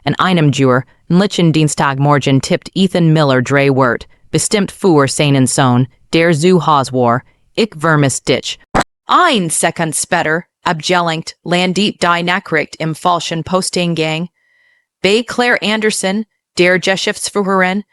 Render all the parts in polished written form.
en einem Jur, lichen Dienstagmorgen tippt Ethan Miller drei Wort, bestimmt für seinen Sohn, der zu Haus war, ich vermisse dich. Ein Sekund später, abgelenkt, landet die Nachricht im falschen Posteingang. Bei Claire Anderson, der Geschäftsführerin,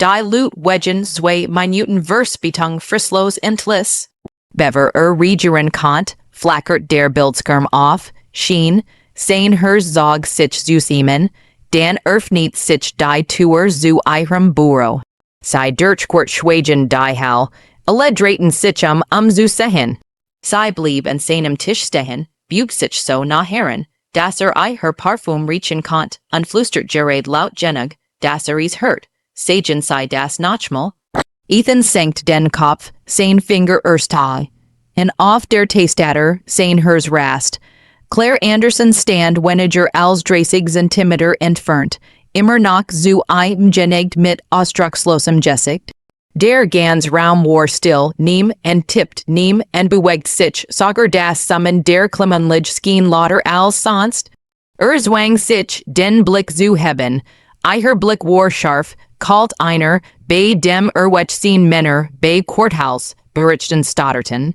die Lutwegen zwei Minuten Verspätung fristlos entlis. Bever regieren konnte, flackert der Bildschirm auf, schien, sein Herzog sich zu siemen, dann öffnet sich die Tür zu ihrem Büro. Sie durchquert schweigen die Hall, alle drehten sich zu sehen. Sie blieb an seinem Tisch stehen, bug sich so nach Herren, dass ihr Parfum riechen konnte, und flüstert Gerard laut genug, dass es hört. Sagen sie das nochmal? Ethan senkt den Kopf, sein Finger erst und auf der Testator sein Herz rast. Claire Anderson stand weniger als 30 Zentimeter entfernt, immer noch zu einem Genegt mit ausdruckslosem Gesicht. Der ganz Raum war still, nimm und tippt, nimm und bewegt sich, sogar das Summen der Klimmenlich schien lauter als sonst. Zwang sich, den Blick zu heben. Ihr Blick war scharf, kalt einer, bei dem wechseln Männer, bei Courthouse, berichten stotterten.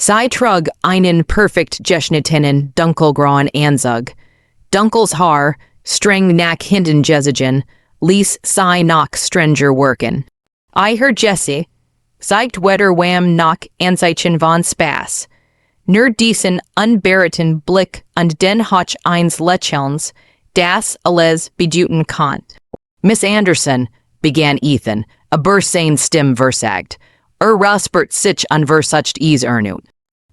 Sie trug einen perfekt geschnittenen, dunkelgrauen Anzug. Dunkels Haar, streng nach hinten gesiegen, ließ sie noch strenger wirken. Ihr Jesse, zeigt weder wam noch Anzeichen von Spaß. Nur diesen unbeirrten Blick und den Hoch eins Lächelns, das alles bedeuten konnt. Miss Anderson, begann Ethan, aber sein Stimme versagt. Raspert sich unversucht Ernut.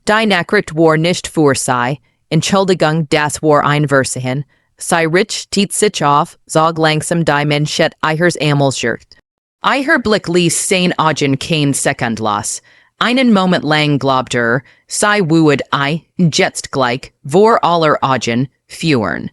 Die Nachricht war nicht für sie, Entschuldigung, das war ein Versehen. Sie richtet sich auf, zog langsam die Manschette ihres Ärmelshirt. Ihr Blick ließ sein Augen kein Sekund los. Einen Moment lang glaubt sie wued jetzt gleich, vor aller Augen, führen.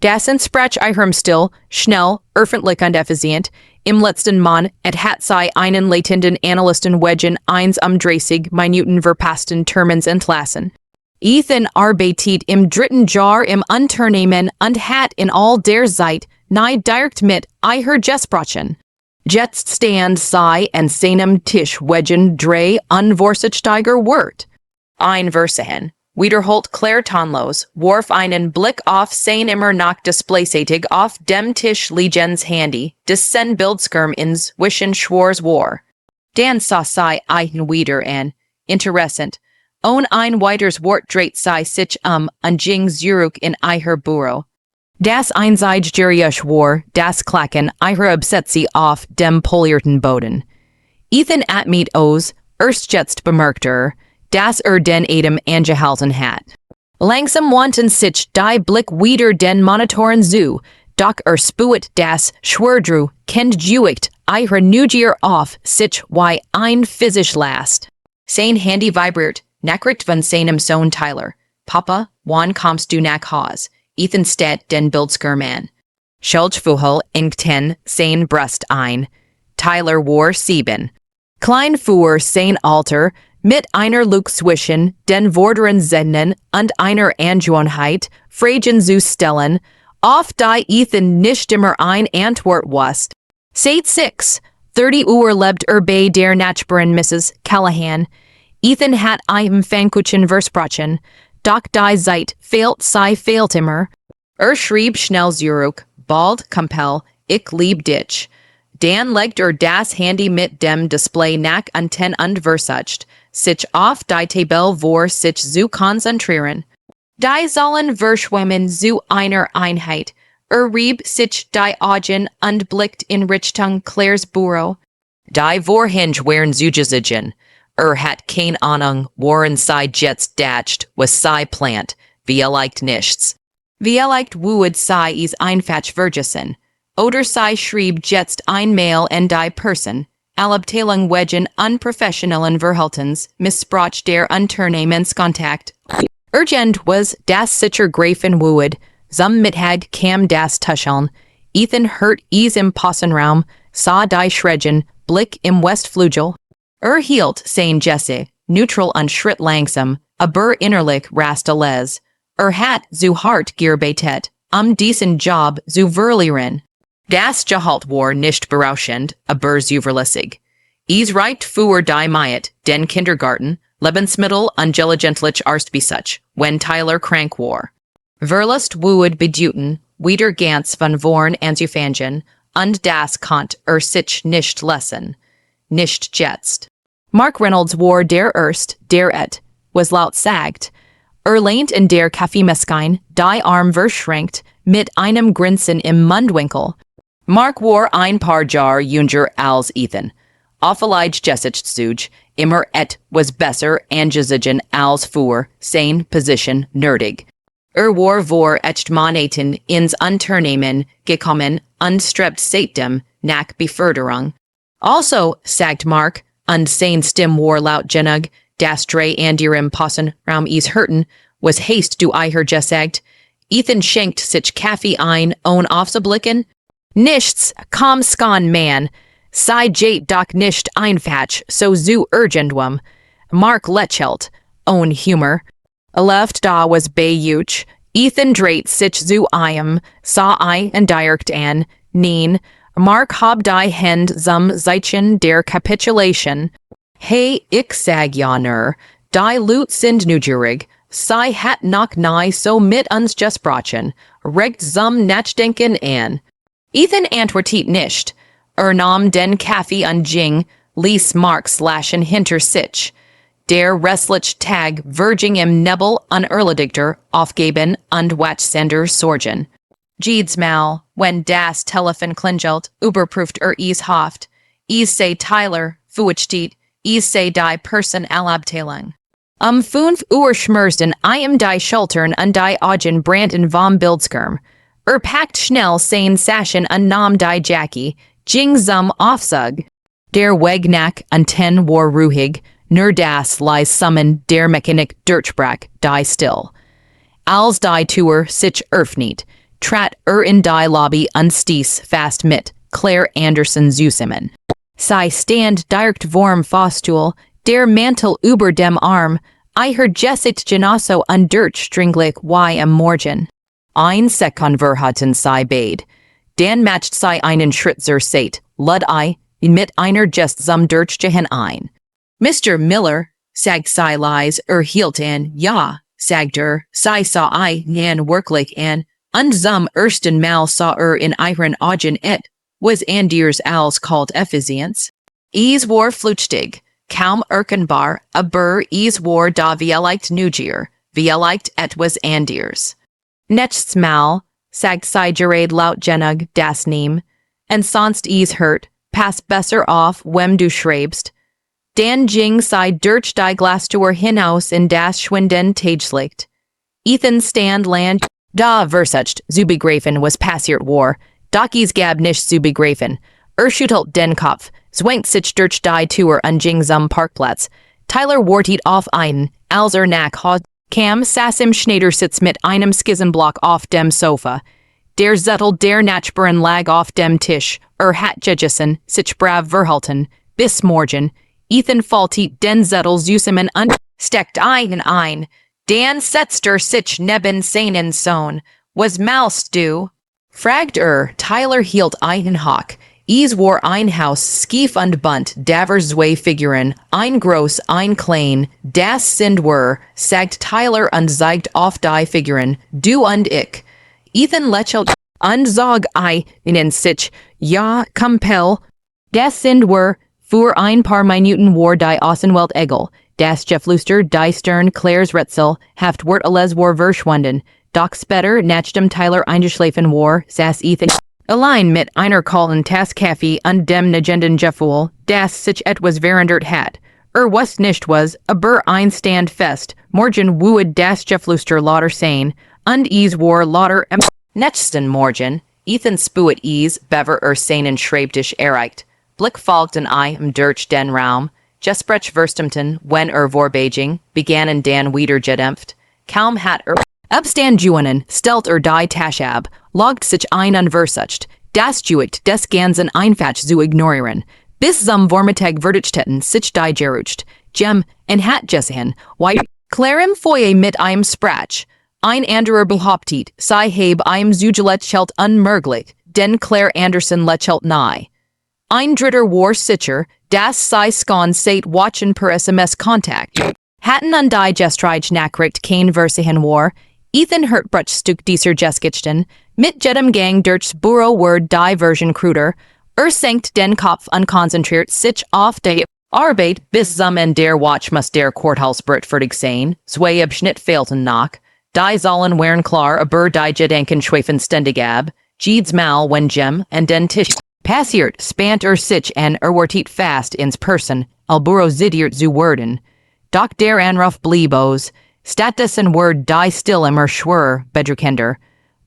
Das entsprach ihrem Stil, schnell, öffentlich und effizient. Im letzten Mann hat sie einen latenten Analysten wegen 31 Minuten verpassten Termins entlassen. Ethan arbeitet im dritten Jahr im Unternehmen und hat in all der Zeit nie direkt mit ihr gesprochen. Jetzt stand sie an seinem Tisch wegen drei unvorsichtiger Wort. Ein Versehen, wiederholt Claire tonlos, warf einen Blick auf sein immer noch displaysätig auf dem Tisch liegendes Handy, das sein Bildschirm inzwischen schwarz war. Dann sah sie ihn wieder an, interessant. Ohne ein weiteres Wort dreht sie sich und ging zurück in ihr Büro. Das einzige war das Klacken ihrer Obsessie auf dem polierten Boden. Ethan atmet erst jetzt bemerkt dass den Atem angehalten hat. Langsam wandten sich die Blick wieder den Monitoren zu, doch spuet das Schwerdru kennt juicht ihre Neugier auf sich wie ein physisch Last. Sein Handy vibriert, Nachricht von seinem Sohn Tyler. Papa, wann kommst du nach Haus? Ethan steht den Bildschirm an. Schuldgefühl inkten sein Brust ein. Tyler war 7. Klein für sein Alter, mit einer Lücke zwischen den vorderen Zähnen und einer Angewohnheit, Fragen zu stellen, auf die Ethan nicht immer eine Antwort wusste. Seit 6:30 lebt bei der Nachbarin Mrs. Callahan. Ethan hat ihm Pfannkuchen versprochen, doch die Zeit fehlt immer. Schrieb schnell zurück, bald Compel, ich lieb dich. Dann legt das Handy mit dem Display nach unten und versucht, sich auf die Tabelle vor sich zu konzentrieren. Die sollen verschwimmen zu einer Einheit. Rieb sich die Augen und blickt in Richtung Claires Büro. Die Vorhänge waren zugesiegen. Hat keine Ahnung, worin sie jetzt dacht, was sie plant, vielleicht nichts. Vielleicht wued sie es einfach vergessen. Oder sie schrieb jetzt ein Mail an die Person. Abteilung wegen unprofessionellen Verhaltens missbrauch der Unternehmenskontakt. Urgent was das sicher Gräfin wued, zum Mittag kam das Tuscheln. Ethan hört es im Pausenraum, sah die Schrecken, Blick im Westflügel. Hielt sein Jesse, neutral und schritt langsam, aber innerlich rast alles. Hat zu hart gearbeitet, diesen Job zu verlieren. Das Gehalt war nicht berauschend, aber zuverlässig. Es reicht für die Miet, den Kindergarten, Lebensmittel ungelegentlich Arstbesuch, wenn Tyler krank war. Verlust would bedeuten, wieder ganz von vorn anzufangen, und das konnt sich nicht lassen. Nicht jetzt. Mark Reynolds war der direkt, was laut sagt, lehnt in der Kaffeemäschine, die Arm verschränkt, mit einem Grinsen im Mundwinkel. Mark war ein paar Jahr jünger als Ethan. Vielleicht gesicht zuge, immer was besser angesiegen als für seine Position nötig. War vor Monaten ins Unternehmen gekommen und strebt seitdem nach Beförderung. Also, sagt Mark, und sein Stimme war laut genug, das drei anderem passen Raum is hörten, was hast du eiher gesagt? Ethan schenkt sich Kaffee ein, ohne aufzublicken. Nichts, komm skan man, sei jait doch nicht einfach, so zu urgendum. Mark lächelt, ohne Humor. Left da was bejuch, Ethan dreht sich zu sah und direkt an, neen, Mark hab die Hand zum Zeichen der Kapitulation. Hey, ich sag ja nur, die Lut sind neugierig, sei hat noch nie so mit uns gesprochen, regt zum Nachdenken an. Ethan antwortet nicht, nahm den Kaffee und ging, ließ Mark slashen hinter sich. Der restliche Tag verging im Nebel unerledigter Aufgeben und Watchsender Sorgen. Jedes wenn das Telefon klingelt, überprüft is Haft. Is sei Tyler, fuichtit, is sei die Personalabteilung. 5 Uhr schmersten die Schultern und die Augen brannten vom Bildschirm. Packt schnell sein Saschen und nahm die Jackie, ging zum Aufzug. Der Weg nach unten war ruhig, nur das leis Summen der Mechanik durchbrach, die still. Als die Tür sich öffnet, trat in die Lobby und stieß fast mit Claire Anderson zusammen. Sie stand direkt vorm Fahrstuhl, der Mantel über dem Arm, ihr Gesicht genosso und durchstringlich wie am Morgen. Ein Sekund verhatten sie beid. Dann macht sie einen Schritt zur Seite, lud mit einer Gest zum Durchgehen ein. Mr. Miller, sagt sie leise, hielt an, ja, sagt sie sah nan wirklich an, und zum ersten Mal sah in ihren Augen was anders als kalt Effizienz. Es war flüchtig, kaum erkennbar, aber es war da vielleicht neugier, vielleicht etwas anders. Nächstes Mal, sagt sie gerade laut genug das Nehm, und sonst is hört, pass besser auf, wem du schreibst. Dann ging sie durch die Glastür hinaus in das schwindende Tageslicht. Ethan stand land, da versucht zu begreifen, was passiert war, doch es gab nicht zu begreifen. Schüttelt den Kopf, zwängt sich durch die Tür und ging zum Parkplatz. Tyler wartet auf einen, als nach Haus kam, saß im Schneidersitz mit einem Skizzenblock auf dem Sofa. Der Zettel der Nachbarin lag auf dem Tisch, hat gegessen, sich brav verhalten, bis morgen. Ethan faltet den Zettel zusammen und steckt ein. Dan setzt sich neben seinen Sohn. Was machst du? Fragt Tyler hielt einen Hock. Es war ein Haus, schief und bunt, davor zwei Figuren, ein groß, ein klein, das sind wir, sagt Tyler und zeigt auf die Figuren, du und ich. Ethan lächelt und sagt in sich, ja, compel, das sind wir, für ein paar Minuten war die Außenwelt egal, das Geflüster, die Stern, Claires Rätsel, haft wird alles war verschwunden, doch später, nachdem Tyler eingeschlafen war, saß Ethan allein mit einer kalten Tasse Kaffee und dem negenden Gefühl, das sich etwas verändert hat. Was nicht was, aber ein Stand fest, morgen würde das Geflüster lauter sein, und es war lauter am nächsten Morgen, Ethan spuet bever seinen Schreibtisch erreicht. Blick folgten durch den Raum, Gespräch verstimten, wenn vorbeiging, begannen dann wieder gedämpft. Kaum hat abstanden, stellt die Tasche ab, logt sich ein und versucht, das Juit des Ganzen einfach zu ignorieren. Bis zum Vormittag verdichteten sich die gerutscht, Jem, en hat gesehen, wie Claire im Foyer mit einem Sprach. ein anderer behauptet, sei habe im Zugeletschelt unmöglich, den Claire Anderson Lechelt nahe. Ein dritter war sicher, das sei skon seit watchen per SMS Kontakt. Hatten undigestrige Nachricht kein Versehen war, Ethan Hertbruch stuk dieser Geschichten, mit jedem Gang durchs Büro word die Version kruder, senkt den Kopf unkonzentriert sich auf die Arbeit bis zum Ende der Watch muss der Courthausbrett fertig sein, zwei Abschnitt fehlten noch, die sollen wären klar aber die Gedanken schweifen ständig ab, jedes Mal wenn Jem and den Tisch passiert spant sich an wartet fast ins Person, al Büro zidiert zu werden, doch der Anruf blieb aus, stattdessen word die still immer schwer, bedrückender,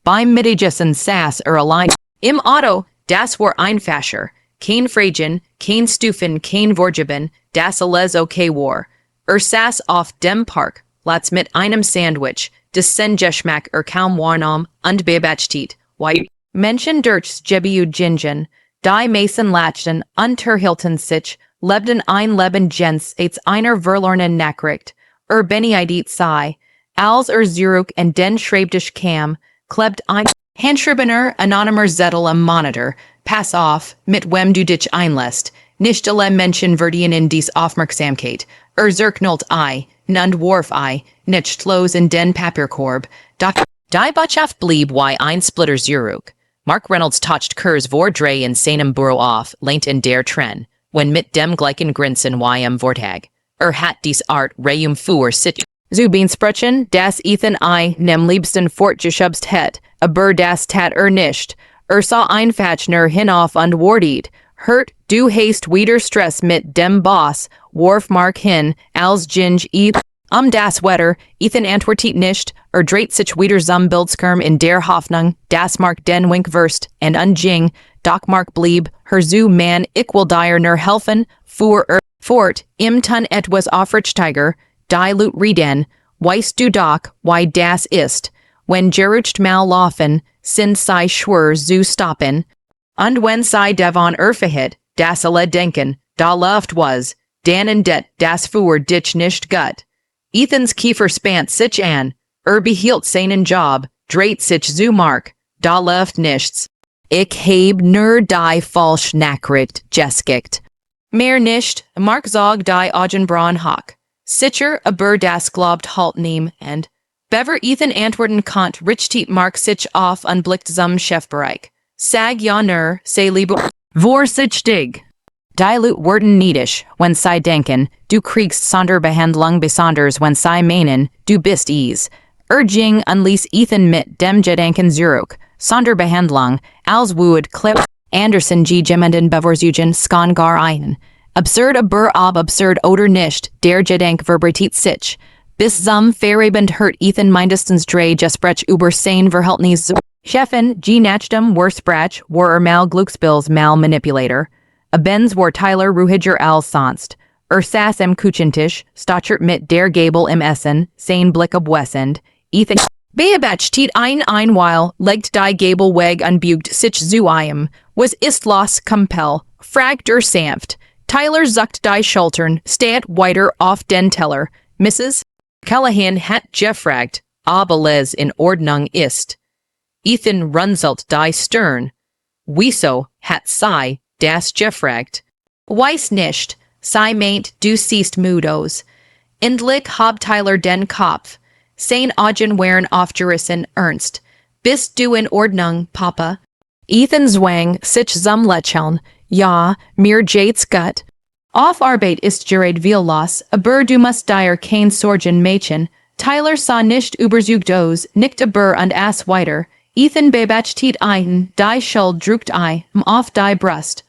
beim Mittagessen saß allein im Auto, das war einfacher, kein Fragen, kein Stufen, kein Vorgeben, das alles okay war. Saß auf dem Park, Platz mit einem Sandwich, des Geschmack kaum warnam und beobachtet, weil Menschen durchs Gebiet gingen, die Mason lachten unterhielten sich, lebten ein Leben gens als einer verlorenen Nachricht, beneidet sei, als Zurück und den Schreibtisch kam, klebt ein Handschreibener anonymer Zettel am Monitor, pass auf, mit wem du dich einlässt, nicht alle Menschen verdienen in dies Aufmerksamkeit, zerknüllt ei, nund warf ei, nicht los in den Papierkorb, doch die Botschaft blieb wie ein Splitter Zurück. Mark Reynolds touched Kurz vor drei in seinem Büro auf, lehnt in der Tren, wenn mit dem gleichen Grinsen wie am Vortag. Hat dies Art reum für sich. Zu Beansprechen, das Ethan I nem liebsten fortgeschubst het, aber das tat nicht. Sah einfachner hinauf und wartet. Hört du hast wieder Stress mit dem Boss, warf Mark hin, als Ginge das Wetter, Ethan antwortet nicht, dreht sich wieder zum Bildschirm in der Hoffnung, das Mark den Wink wirst, und Jing, doch Mark blieb, zu man, ich will dir nur helfen, fuhr fort, im Tun etwas aufrichtiger, die Lut reden, weißt du doch, why das ist, wenn gerucht mal laufen, sind sei schwer zu stoppen, und wenn sei devon verhit, das alle denken, da läuft was, dann det, das fuhr dich nicht gut. Ethans Kiefer spant sich an, behielt seinen Job, dreht sich zu Mark, da läuft nichts. Ich heb nur die falsch Nachricht geschikt. Mehr nicht, Mark zog die Augenbrauen hoch. Sicher aber das glaubt halt nehm, und bever Ethan antworten konnt richtet Mark sich auf und blickt zum Chefbereich. Sag ja nur, sei liebe, vor sich dig. Die Lut werden niedisch, wenn sie denken, du kriegst Sonderbehandlung besonders wenn sie meinen, du bist es. Ging unließ Ethan mit dem Gedanken zurück, Sonderbehandlung, als would Clip Anderson jemanden bevorzugen skon gar ein. Absurd aber ob absurd oder nicht, der Gedank vibriert sich. Bis zum Feierabend hört Ethan mindestens drei Gespräch über sein Verhältnis zu Chefin, nachdem Sprach, war mal Glücksbills mal Manipulator. Benz war Tyler Ruhiger als sonst. Saß im Küchentisch, stochert mit der Gabel im Essen, sein Blick abwesend. Ethan beobachtet ein Weil, legt die Gabel weg und bügt sich zu ihm. Was ist los, Compel? Fragt sanft. Tyler zuckt die Schultern, steht weiter auf den Teller. Mrs. Callahan hat gefragt, ob alles in Ordnung ist. Ethan runzelt die Stirn. Wieso hat sie das gefragt? Weiß nicht, sie meint, du siehst müdos. Endlich hab Tyler den Kopf. Sein Augen waren aufgerissen ernst. Bist du in Ordnung, Papa? Ethan zwang sich zum Lächeln. Ja, mir geht's gut. Auf Arbeit ist gerät viel los, aber du musst dir kein Sorgen machen. Tyler sah nicht überzeugt aus, nickte aber und aß weiter. Ethan beobachtet ein, die Schuld drückt auf die Brust.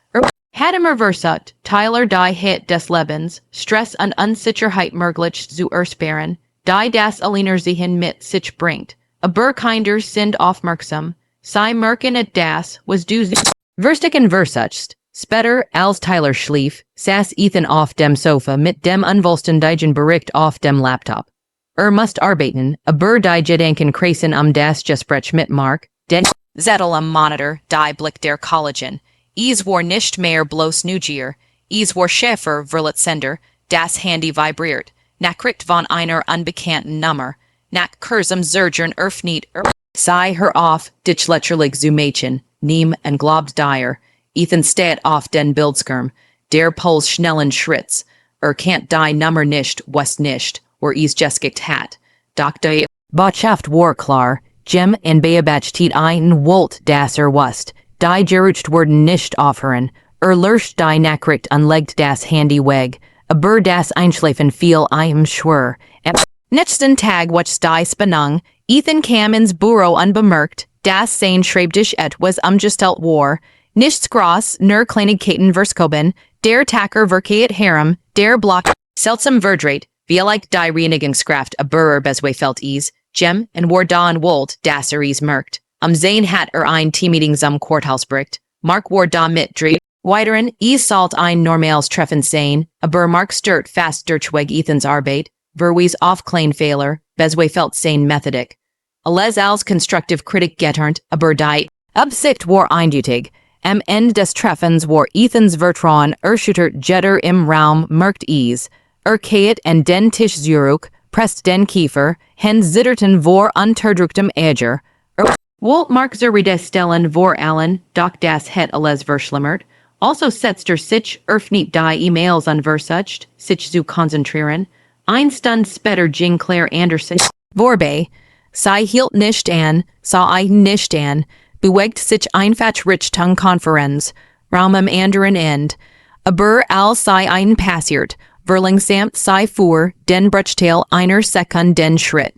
Hat immer versagt, Tyler die het des Lebens, Stress und Unsicherheit möglich zu ersparen, die das Alleinerziehen mit sich bringt. Aber kinder sind aufmerksam, sie merken et das, was du versticken versachst. Später, als Tyler schlief, saß Ethan auf dem Sofa mit dem unvollständigen Bericht auf dem Laptop. Musst arbeiten, aber die Gedanken kreisen das Gespräch mit Mark, den Zettel am Monitor, die Blick der Kollegen. War nicht mehr bloß Neugier, war Schäfer Verletzender, das Handy vibriert, Nachricht von einer unbekannten Nummer. Nak kurzum zergern erfneet sei her off, dich letterlich zu Mädchen, neem and globt dire, Ethan steht auf den Bildskirm, der Puls schnellen Schritts, can't die nummer nicht, was nicht, is Jeskigt hat, Dr. Botschaft war klar, Jem en Beabach tiet ein Wolt das wust, die gerucht worden nicht aufhören, lurcht die Nachricht unlegt das Handy weg, das Einschlafen viel schwör, nächsten Tag watch die Spannung, Ethan kam ins Büro unbemerkt, das sein Schreibtisch was umgestellt war, nichts groß, nur Kleinigkeiten verskoben, der Tacker verkehet Harem, der Block, seltsam verdreht, like die Reinigungskraft beswefelt Jem en war da Wolt, das merkt, sein hat ein Teammeeting zum Courthouse bricht, Mark war da mit drei, weiteren, salt ein normales Treffen sein, Mark stört fast durchweg Ethans Arbeit, verwies auf Kleinfehler, beswefelt sein methodic. Alles als constructive Kritik getarnt, die Absicht war eindeutig, am Ende des Treffens war Ethans Vertrauen Schütter jetter im Raum merkt kehet en den Tisch zurück, presst den Kiefer, hen zitterten vor unterdrücktem Äger, Wolt Mark Stellen vor allen, doch das het alles verschlimmert, also setzt sich nicht die E-Mails unversucht, sich zu konzentrieren, ein Stund später ging Claire Anderson, vorbei, sei hielt nicht an, sah nicht an, bewegt sich einfach Richtung Konferenz, Raum am anderen End, all sei passiert, verlangsamt sei vor, den Bruchteil einer Sekund den Schritt.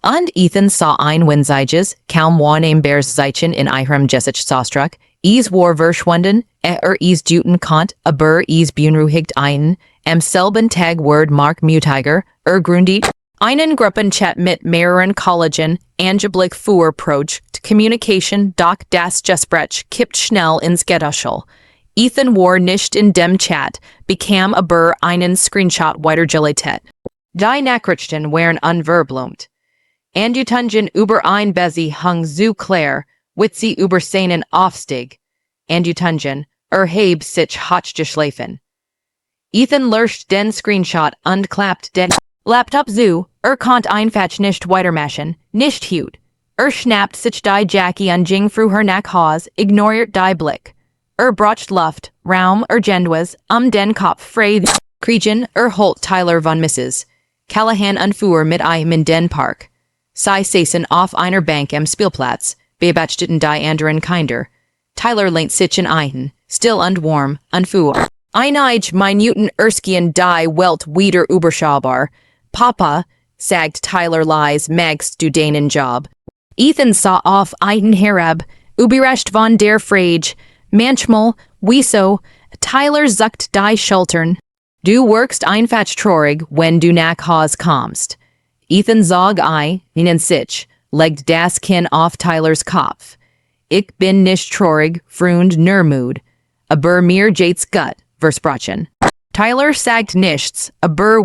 Und Ethan sah winziges, kaum wahrnehm Zeichen in ihrem Gesichtsausdruck, war verschwunden, duten kont, beunruhigt am selben Tag word Mark Mutiger, gründet, einen Gruppenchat mit mehreren Kollegen, angeblich für Communication, doch das Gespräch kippt schnell ins Getuschel. Ethan war nicht in dem Chat, bekam einen Screenshot weitergeleitet. Die Nachrichten waren unverblumt. Andutungen über ein Busy hung zu Claire, Witzi über seinen Aufstieg. Andutungen, heb sich hochgeschlafen. Ethan löscht den Screenshot und klappt den Laptop zu, konnt einfach nicht weitermachen, nicht hut. Schnappt sich die Jackie und ging früher nach Haus, ignoriert die Blick. Brocht Luft, Raum, Gendwas, den Kopf frei, kriegen, holt Tyler von Mrs. Callahan und mit ihm in den Park. Sie saßen auf einer Bank am Spielplatz, beobachteten die anderen Kinder. Tyler lehnt sich in einen, still und warm, und fuhr. Einige Minuten erskien die Welt wieder überschaubar. Papa, sagt Tyler leise, magst du deinen Job? Ethan sah auf einen herab, überrascht von der Frage. Manchmal, wieso, Tyler zuckt die Schultern. Du wirkst einfach traurig, wenn du nach Haus kommst. Ethan zog in sich, legt das Kinn auf Tylers Kopf. Ich bin nicht traurig, Freund, nur müde. Aber mir geht's gut, versprochen. Tyler sagt nichts, aber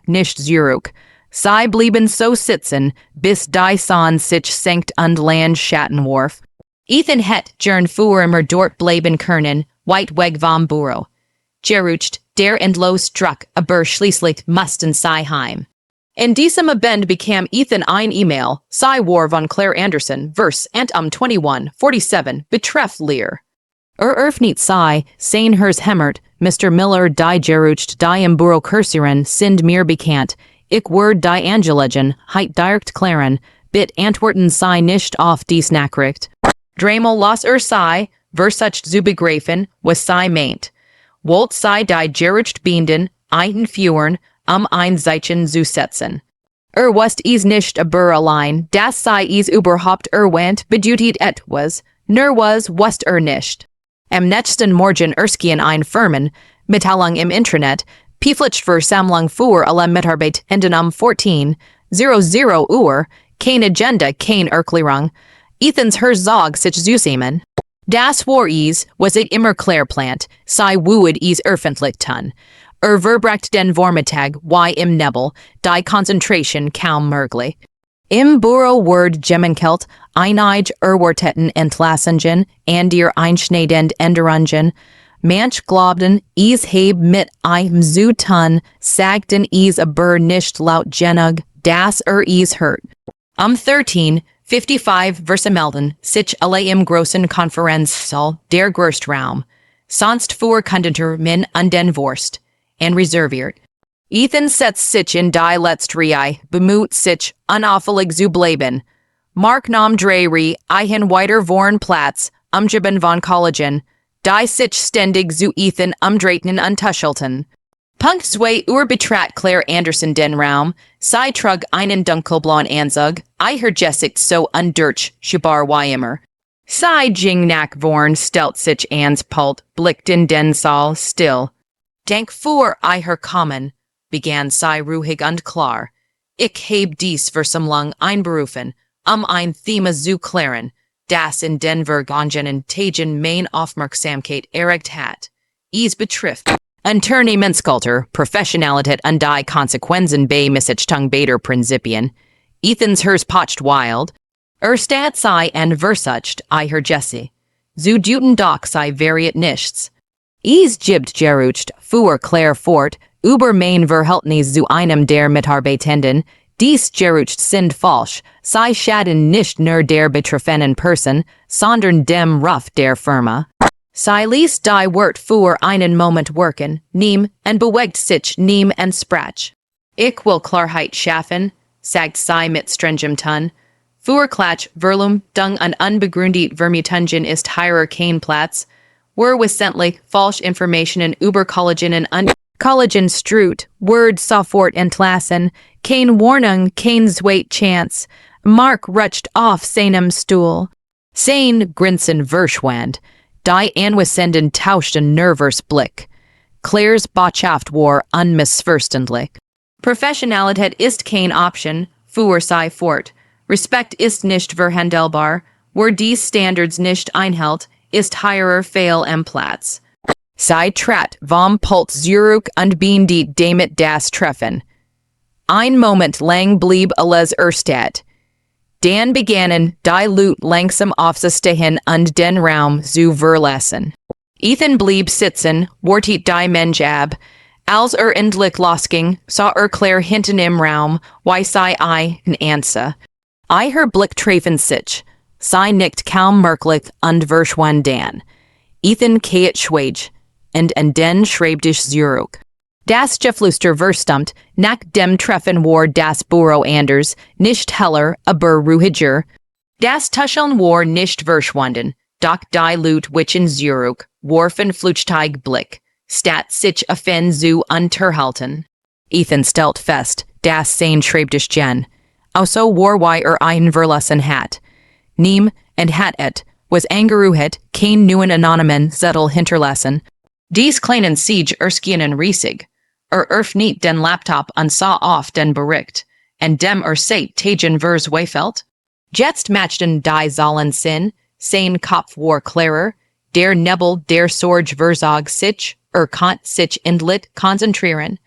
nicht zurück. Sie blieben so sitzen, bis die Sonne sich senkt und Land Schatten warf. Ethan het gern für immer dort bleiben können, weit weg vom Büro. Gerucht, der Endlos struck, aber schließlich mussten sie heim. In diesem Abend bekam Ethan ein E-Mail, sei war von Claire Anderson, vers and 2147, betreff leer. Öffnet sei, sein hers hämmert, Mr. Miller die gerucht die im Büro kursieren sind mir bekannt, ich word die Angelegen, heit direkt klären, bit antworten sei nicht auf dies Nachricht. Dreimal los sei, versucht zu begreifen, was sei meint. Wollt sei die gerucht binden, einen führen, ein Zeichen zu setzen. Wust nicht aber allein, das sei überhaupt went, bedutit etwas, nur wust nicht. Am nächsten Morgen erskien ein Firmen, Mitteilung im Internet, Pflichtversammlung für alle Mitarbeitenden 14:00 Uhr, kein Agenda, kein Erklärung, Ethans Herzog sich zusammen. Das war was ich immer klar plant, sei wued öffentlichten. Verbrecht den Vormittag, im Nebel, die Konzentration kaum möglich. Im Büro word gemenkelt, einige erwarteten Entlassungen, und ihr einschneidend Änderungen. Manch glaubten, heb mit einem zu tun, sagten aber nicht laut genug, das is hurt. 13, 55 versemelden, sich alle im großen Konferenzsaal der Gerstraum, sonst für Kundenter min den Wurst, and reserviert. Ethan setzt sich in die Letztrei, bemüht sich, unauffällig zu bleiben. Mark nahm drei Eichen weiter vorn Platz, umgeben von Kollegen, die sich ständig zu Ethan umdrehten und tuschelten. Punkt 2 betrat Claire Anderson den Raum, sie trug einen dunkelblauen Anzug, Jessic so undurch, Schubar Weimer. Sie ging nach vorn, stellt sich ans Pult, blickt in den Saal, still. Dank für kommen, begann sie ruhig und klar. Ich heb dies Versammlung einberufen, ein Thema zu klären, das in den vergangenen Tagen mein Aufmerksamkeit erregt hat. Es betrifft Unternehmenskultur, Professionalität und die Konsequenzen bei Missichtung beider Prinzipien. Ethans hers pocht wild. Stat sei en versucht, Jesse. Zu duten doch sei variet nichts. Es gibt gerucht, für Claire fort, über mein Verhältnis zu einem der Mitarbeitenden, dies gerucht sind falsch, sei schaden nicht nur der betreffenden Person, sondern dem Ruf der Firma. Sie ließ die Wort für einen Moment worken, nehm und bewegt sich nehm und sprach. Ich will Klarheit schaffen, sagt sie mit strengem Ton. Für Klatsch, Verlum, Dung und unbegründet Vermutungen ist hier kein Platz. Wissentlich falsch Informationen über Kollegen und Kollegen strut, Word sofort entlassen, kein Warnung, kein zweit Chance. Mark rutscht auf seinem Stuhl. Sein Grinsen verschwand. Die Anwesenden tauschten nervös Blick. Claires Botschaft war unmissverständlich. Professionalität ist kein Option, fuhr sie fort. Respekt ist nicht verhandelbar. Wer dies Standards nicht einhält, ist hier fehl am Platz. Sie trat vom Pult zurück und beendete damit das Treffen. Ein Moment lang blieb alles erstat. Dan begannen die Leute langsam aufzustehen und den Raum zu verlassen. Ethan blieb sitzen, wartet die Mensch ab. Als endlich losging, sah Claire hinten im Raum, wie sie ein Ansa. Blick treffen sich. Sie nickt kaum merklich und verschwand Dan. Ethan kehrte schweig, und den schreibt ich zurück. Das Geflüster verstummt, nach dem Treffen war das Büro anders, nicht heller, aber ruhiger. Das Tuscheln war nicht verschwunden, doch die Leute wichen zurück, warfen flüchtig Blick, statt sich offen zu unterhalten. Ethan stellt fest, das sein Schreibtisch Jen. Also war ein verlassen hat. Neem und hat was angeruhet, kein neuen anonymen Zettel hinterlassen. Dies kleinen Siege erskinen riesig. Öffnet den Laptop und sah auf den Bericht, und dem seit Tagen vers Weifelt. Jetzt matchten die Zahlen Sinn, sein Kopf war klarer, der Nebel der Sorge versog sich, konnt sich endlich konzentrieren.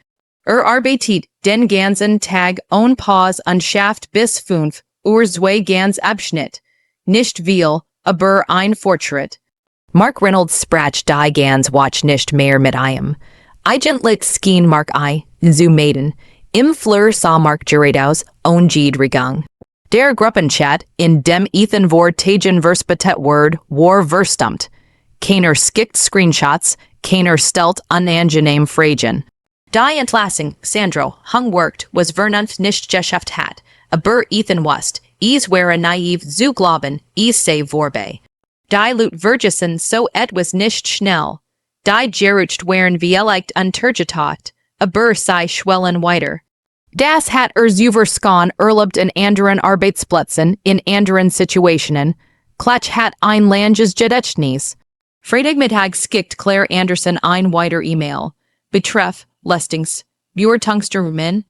Arbeitet den ganzen Tag ohne Pause und schafft bis 5 Uhr zwei ganz Abschnitt. Nicht viel, aber ein Fortschritt. Mark Reynolds sprach die ganz Watch nicht mehr mit ihm. Eigentlich schien Mark zu meiden. Im Fleur sah Mark geradeaus, Regang. Der Gruppenchat, in dem Ethan vor Tagen verspätet word, war verstummt. Keiner skickt Screenshots, keiner stellt unangenehm Fragen. Die Entlassung, Sandro, worked, was Vernunft nicht geschafft hat, aber Ethan wusste, es wäre naiv zu glauben, es sei vorbei. Die Leute vergessen so etwas nicht schnell. Die gerucht wären vielleicht untergetaucht, aber sei schwellen weiter. Das hat Zuverskan erlebt in anderen Arbeitsplätzen, in anderen Situationen. Klatsch hat ein langes Gedächtnis. Freitagmittag skickt Claire Anderson ein weiter E-Mail. Betreff, Lestings, Beurtungstermin,